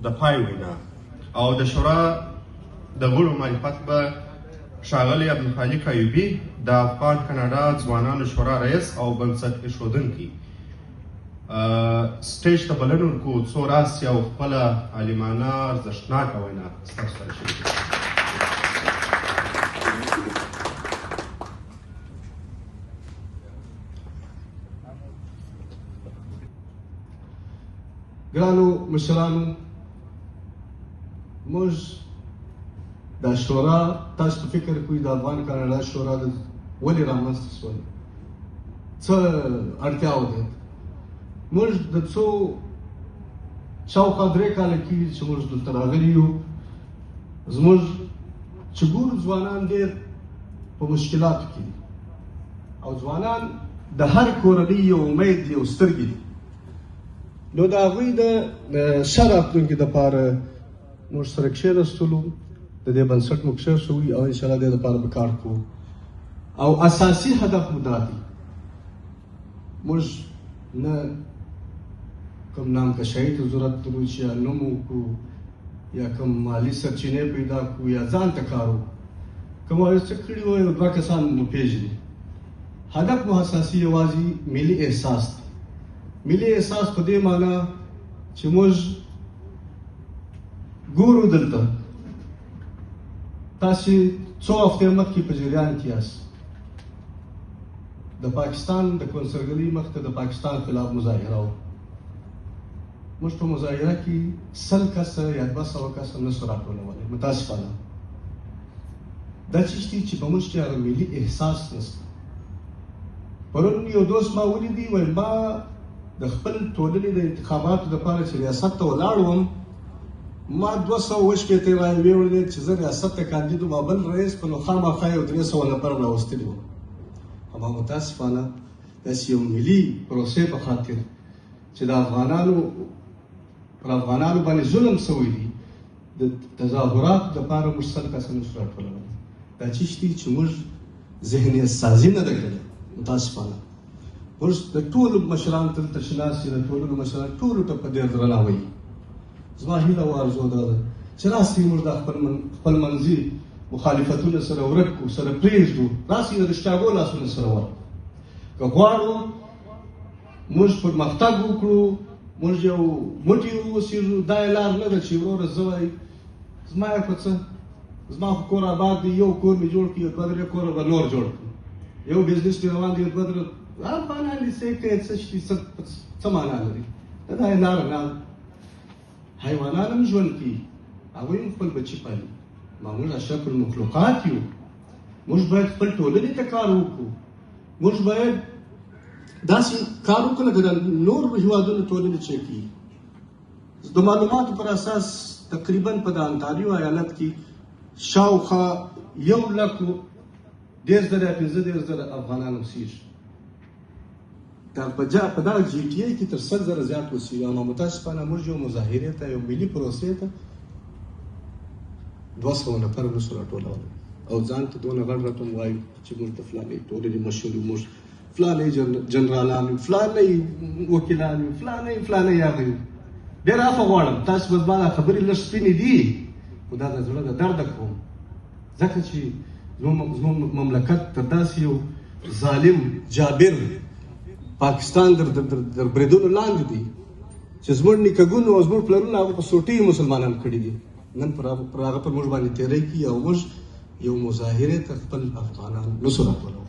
د پای وینا او د شورا د غړو معرفت به ښاغلی عبدالخالق ایوبي د افغان کاناډا ځوانانو شورا رئیس او بنسټ ایښودونکی سټیج ته بلنه ورکوو څو راسي او خپله عالمانه ارزښتناکه وینا ستاسو سره شریکه کړي. ګرانو مشرانو، موږ دا شورا تاسو ته فکر کوئ د افغان کاناډا شورا ولې رامنځته شول، څه اړتیاوې ده. موږ د څو شاوخوا 3 کاله کېږي چې موږ دلته راغلي یو. زموږ چې ګورو ځوانان ډېر په مشکلاتو کې دي او ځوانان د هر کورنۍ یو امید یو سترګې دي. نو د هغوی د ښه راتلونکي دپاره موږ سره کښېنستلو، د دې بنسټ مو کښېښوي او انشاءالله د دې دپاره به کار کوو. او اساسي هدف مو دا دی، موږ نه کوم نامکشایي ته ضرورت لرو چې یا نوم وکړو یا کوم مالي سرچینې پیدا کړو یا ځان ته کار وکړو. که مو یو څه کړي وای یو 2 کسان مو پېژني. هدف مو اساسي یوازې ملي احساس دی. ملي احساس په دې معنا چې موږ ګورو دلته تاسې څو هفتې مخکې په جریان کې یاست، د پاکستان د کنسرګرۍ مخته د پاکستان خلاف مظاهره وه. موږ په مظاهره کې 100 کسه یا 200 کسه نه شو راټولولی. متاسفانه دا چیز دی چې په موږ کې هغه ملي احساس نشته. پرون یو دوست ما ولیدي، وایي ما د خپل ټولنې د انتخاباتو دپاره چې ریاست ته ولاړ وم، ما 200 رایې وړلې چې زه ریاست ته کاندید وم، بل رئیس په نو خامخا یو 300 نفر راوستلي وم. اما متاسفانه داسې یو ملي پروسې په خاطر چې د افغانانو پر افغانانو باندې ظلم شوی دی، د تظاهراتو دپاره موږ 100 کسه نشو راټولولی. دا چیز دی چې موږ ذهنیت سازي نه ده کړې. متاسفانه موږ د ټولو مشرانو ته دلته چې ناست دي، د ټولنو مشران ټولو ته په ډېر درناوی. زما هیله او ارزو دا ده چې راسئ موږ دا خپل منځي مخالفتونه سره ورک کړو، سره پرېږدو، راسئ د رښتیاګو لاسونه سره ورکړو. که غواړو موږ پرمختګ وکړو، موږ یو موټی واوسېږو، دا یې لار نه ده چې وروره زه وایي زما یې په څه، زما خو کور آباد دی، یو کور مې جوړ کړي، یو 2-3 کوره به نور جوړ کړو، یو بزنس مې روان دی، یو 2-3 افغانان دې څه کوي، څه شي، څه معنا لري؟ دا یې لاره نه ده. حیوانان هم ژوند کوي، هغوی هم خپل بچي پالي. موږ اشرف المخلوقات یو. موږ باید خپل ټولنې ته کار وکړو. موږ باید داسې کار وکړو لکه د نور هېوادونو ټولنې چې کوي. د معلوماتو پر اساس تقریبا په د انټاریو ایالت کې شاوخوا 1,15,000 افغانان اوسېږي. په دغه GTA کې تر 100,000 زیات اوسېږي. اما متاسفانه موږ یو مظاهرې ته، یو ملي پروسې ته 200 نفر نشو راټولولی او ځان ته دونه غټ رقم وایو چې موږ د فلانۍ ټولنې مشر یو، موږ فلانۍ جنرالان یو، فلانۍ وکیلان یو، فلانۍ هغه یو. ډېر عفو غواړم، تاسو به زما دا خبرې لږ سپینې دي، خو دا د زړه د درده کوم، ځکه چې زموږ مملکت تر داسې یو ظالم جابر پاکستان در بریدونو لاندې دی چې زموږ نیکهګونو او زموږ پلرونو هغه په سوټۍ مسلمانان کړي دي. نن پر هغه پر موږ باندې تېری کوي او موږ یو مظاهرې ته خپل افغانان نشو راټولولی.